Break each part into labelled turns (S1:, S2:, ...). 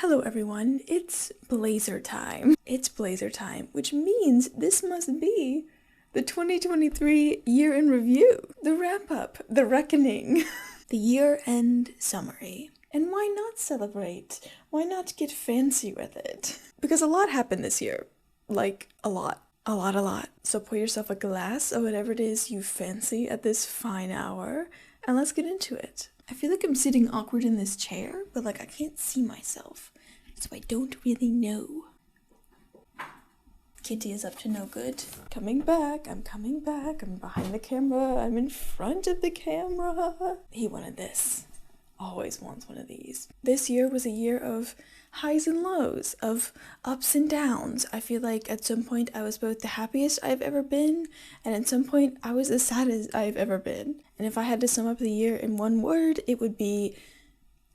S1: Hello everyone, it's Blazer time. It's Blazer time, which means this must be the 2023 year in review, the wrap up, the reckoning, the year-end summary. And why not celebrate? Why not get fancy with it? Because a lot happened this year. Like, a lot. A lot. So pour yourself a glass of whatever it is you fancy at this fine hour, and let's get into it. I feel like I'm sitting awkward in this chair, but like I can't see myself, so I don't really know. Kitty is up to no good. I'm coming back. I'm behind the camera. I'm in front of the camera. He wanted this. Always wants one of these. This year was a year of highs and lows, of ups and downs. I feel like at some point I was both the happiest I've ever been, and at some point I was the saddest I've ever been. And if I had to sum up the year in one word, it would be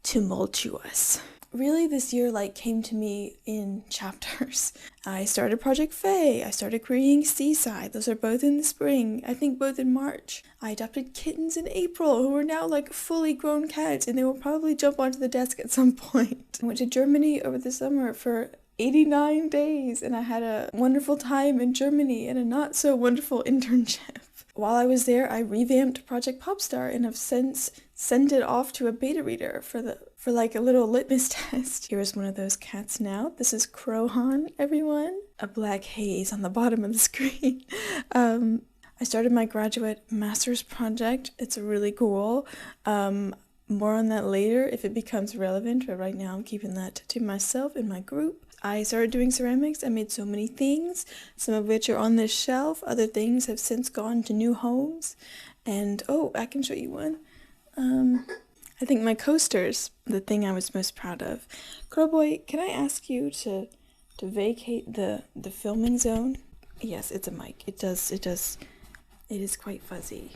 S1: tumultuous. Really, this year came to me in chapters. I started Project Faye, I started creating Seaside, those are both in the spring, I think both in March. I adopted kittens in April who are now fully grown cats, and they will probably jump onto the desk at some point. I went to Germany over the summer for 89 days, and I had a wonderful time in Germany and a not so wonderful internship. While I was there, I revamped Project Popstar and have since sent it off to a beta reader for a little litmus test. Here's one of those cats now. This is Crowhan, everyone. A black haze on the bottom of the screen. I started my graduate master's project. It's really cool. More on that later if it becomes relevant, but right now I'm keeping that to myself and my group. I started doing ceramics. I made so many things, some of which are on this shelf. Other things have since gone to new homes. And, I can show you one. I think my coasters, the thing I was most proud of. Crowboy, can I ask you to vacate the filming zone? Yes, it's a mic. It is quite fuzzy.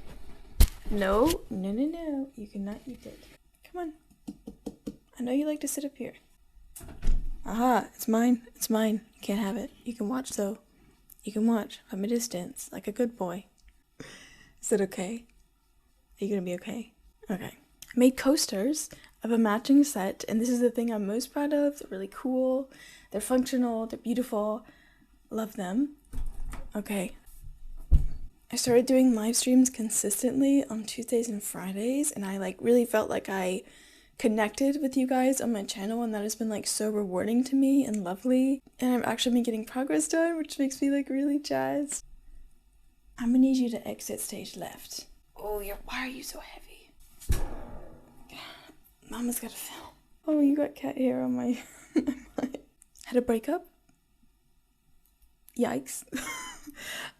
S1: No. You cannot eat it. Come on. I know you like to sit up here. Aha, it's mine. You can't have it. You can watch though. You can watch from a distance, like a good boy. Is it okay? Are you gonna be okay? Okay. I made coasters of a matching set, and this is the thing I'm most proud of. They're really cool. They're functional. They're beautiful. Love them. Okay. I started doing live streams consistently on Tuesdays and Fridays, and I really felt like I connected with you guys on my channel, and that has been so rewarding to me and lovely. And I've actually been getting progress done, which makes me really jazzed. I'm gonna need you to exit stage left. Oh, why are you so heavy? Mama's gotta film. Oh, you got cat hair on my Had a breakup? Yikes.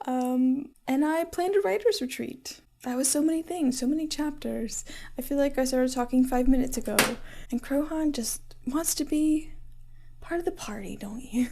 S1: And I planned a writer's retreat. That was so many things, so many chapters. I feel like I started talking 5 minutes ago. And Crowhan just wants to be part of the party, don't you?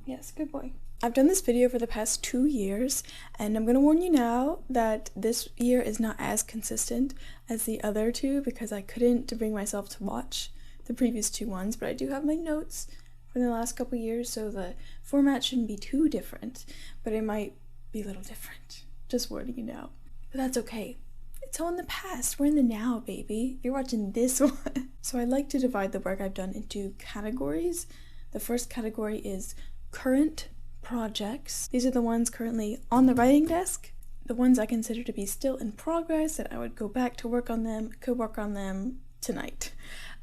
S1: Yes, good boy. I've done this video for the past 2 years, and I'm gonna warn you now that this year is not as consistent as the other two because I couldn't bring myself to watch the previous two ones, but I do have my notes from the last couple years, so the format shouldn't be too different, but it might be a little different. Just warning you now. But that's okay. It's all in the past. We're in the now, baby. You're watching this one. So I like to divide the work I've done into categories. The first category is current projects. These are the ones currently on the writing desk, the ones I consider to be still in progress, that I would go back to work on them, could work on them tonight.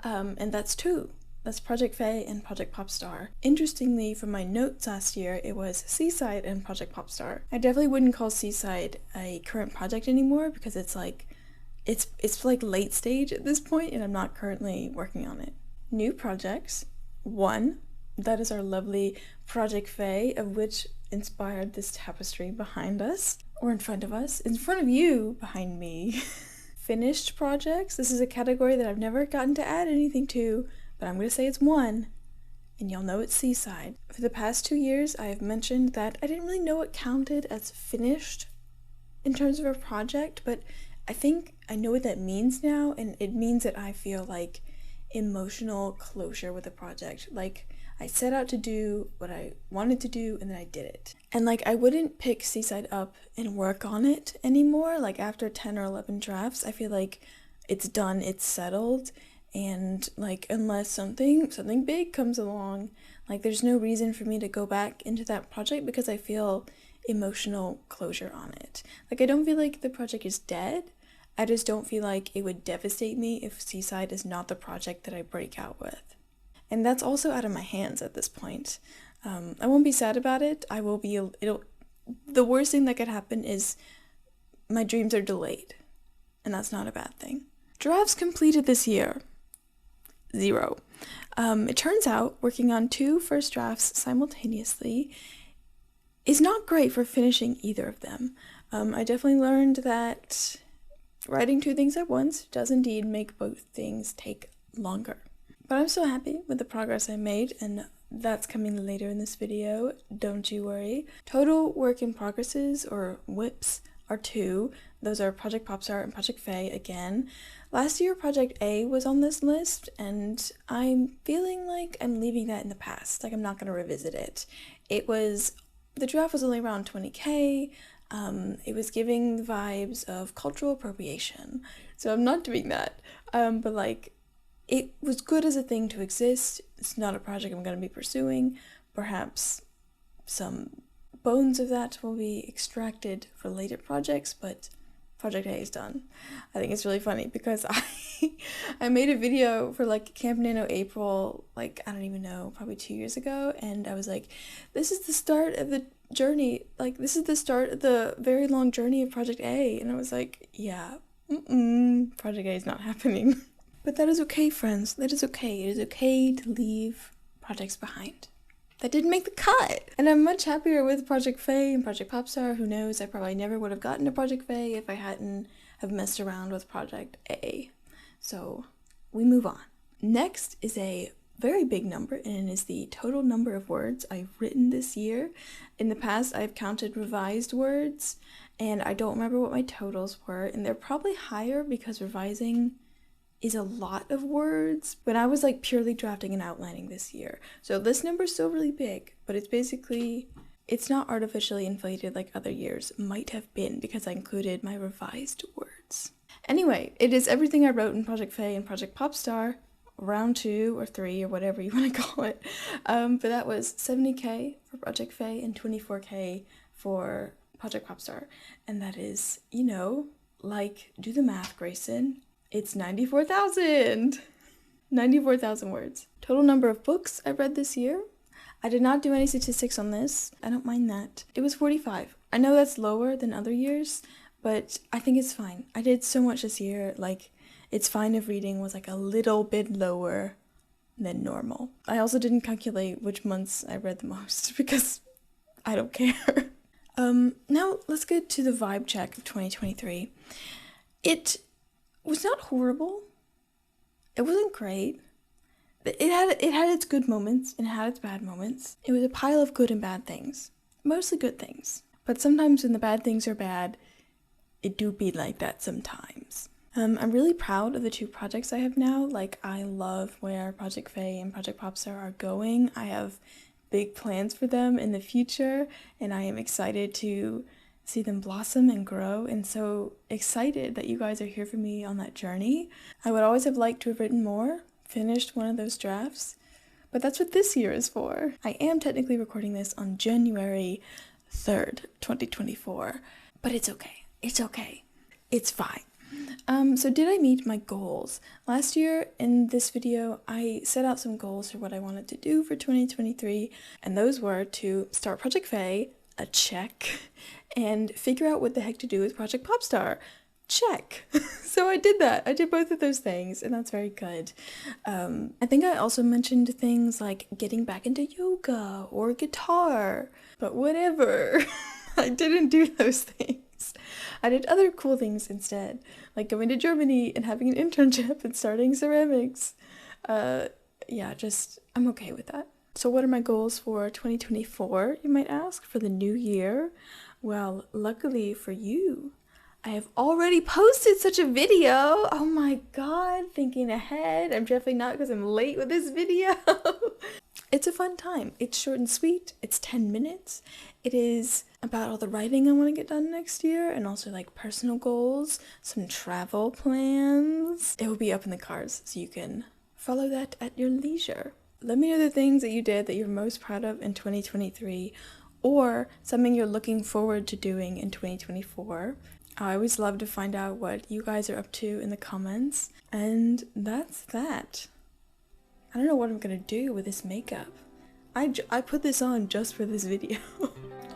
S1: And that's two. That's Project Faye and Project Popstar. Interestingly, from my notes last year, it was Seaside and Project Popstar. I definitely wouldn't call Seaside a current project anymore because it's late stage at this point, and I'm not currently working on it. New projects. One, that is our lovely Project Faye, of which inspired this tapestry behind us, or in front of us, in front of you, behind me. Finished projects. This is a category that I've never gotten to add anything to, but I'm going to say it's one, and you'll know it's Seaside. For the past 2 years, I have mentioned that I didn't really know what counted as finished in terms of a project, but I think I know what that means now, and it means that I feel emotional closure with a project. I set out to do what I wanted to do, and then I did it. And I wouldn't pick Seaside up and work on it anymore. After 10 or 11 drafts, I feel like it's done, it's settled, and like unless something big comes along, like there's no reason for me to go back into that project because I feel emotional closure on it. Like I don't feel like the project is dead. I just don't feel like it would devastate me if Seaside is not the project that I break out with. And that's also out of my hands at this point. I won't be sad about it. The worst thing that could happen is my dreams are delayed, and that's not a bad thing. Drafts completed this year. 0. It turns out working on 2 first drafts simultaneously is not great for finishing either of them. I definitely learned that writing 2 things at once does indeed make both things take longer. But I'm so happy with the progress I made, and that's coming later in this video, don't you worry. Total work in progresses, or WIPs, are 2. Those are Project Popstar and Project Faye again. Last year, Project A was on this list, and I'm feeling like I'm leaving that in the past. Like I'm not going to revisit it. The draft was only around 20k. It was giving the vibes of cultural appropriation, so I'm not doing that. But like, it was good as a thing to exist. It's not a project I'm going to be pursuing. Perhaps some bones of that will be extracted for later projects, but Project A is done. I think it's really funny because I made a video for like Camp Nano April, like I don't even know, probably 2 years ago, and I was like, this is the start of the journey, like this is the start of the very long journey of Project A, and I was like, yeah, Project A is not happening. But that is okay, friends. That is okay. It is okay to leave projects behind. That didn't make the cut. And I'm much happier with Project Faye and Project Popstar. Who knows? I probably never would have gotten to Project Faye if I hadn't have messed around with Project A. So we move on. Next is a very big number, and it is the total number of words I've written this year. In the past, I've counted revised words, and I don't remember what my totals were, and they're probably higher because revising is a lot of words, but I was like purely drafting and outlining this year. So this number is still really big, but it's not artificially inflated like other years might have been because I included my revised words. Anyway, it is everything I wrote in Project Faye and Project Popstar, round 2 or 3 or whatever you want to call it. But that was 70k for Project Faye and 24k for Project Popstar. And that is, like, do the math, Grayson. It's 94,000 words. Total number of books I read this year. I did not do any statistics on this. I don't mind that. It was 45. I know that's lower than other years, but I think it's fine. I did so much this year, like, it's fine if reading was like a little bit lower than normal. I also didn't calculate which months I read the most because I don't care. Now let's get to the vibe check of 2023. It was not horrible. It wasn't great. It had its good moments and it had its bad moments. It was a pile of good and bad things. Mostly good things. But sometimes when the bad things are bad, it do be like that sometimes. I'm really proud of the 2 projects I have now. Like, I love where Project Faye and Project Popstar are going. I have big plans for them in the future, and I am excited to see them blossom and grow, and so excited that you guys are here for me on that journey. I would always have liked to have written more, finished one of those drafts, but that's what this year is for. I am technically recording this on January 3rd, 2024, but it's okay. It's okay. It's fine. So did I meet my goals? Last year in this video, I set out some goals for what I wanted to do for 2023, and those were to start Project Faye, a check, and figure out what the heck to do with Project Popstar. Check. So I did that. I did both of those things, and that's very good. I think I also mentioned things like getting back into yoga or guitar, but whatever. I didn't do those things. I did other cool things instead, like going to Germany and having an internship and starting ceramics. I'm okay with that. So what are my goals for 2024, you might ask, for the new year? Well, luckily for you, I have already posted such a video. Oh my god, thinking ahead. I'm definitely not because I'm late with this video. It's a fun time. It's short and sweet. It's 10 minutes. It is about all the writing I want to get done next year, and also like personal goals, some travel plans. It will be up in the cards, so you can follow that at your leisure. Let me know the things that you did that you're most proud of in 2023, or something you're looking forward to doing in 2024. I always love to find out what you guys are up to in the comments. And that's that. I don't know what I'm gonna do with this makeup. I put this on just for this video.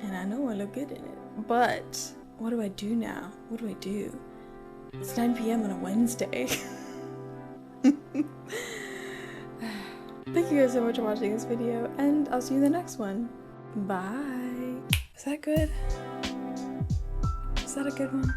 S1: And I know I look good in it. But what do I do now? What do I do? It's 9 p.m. on a Wednesday. Thank you guys so much for watching this video, and I'll see you in the next one. Bye. Is that good? Is that a good one?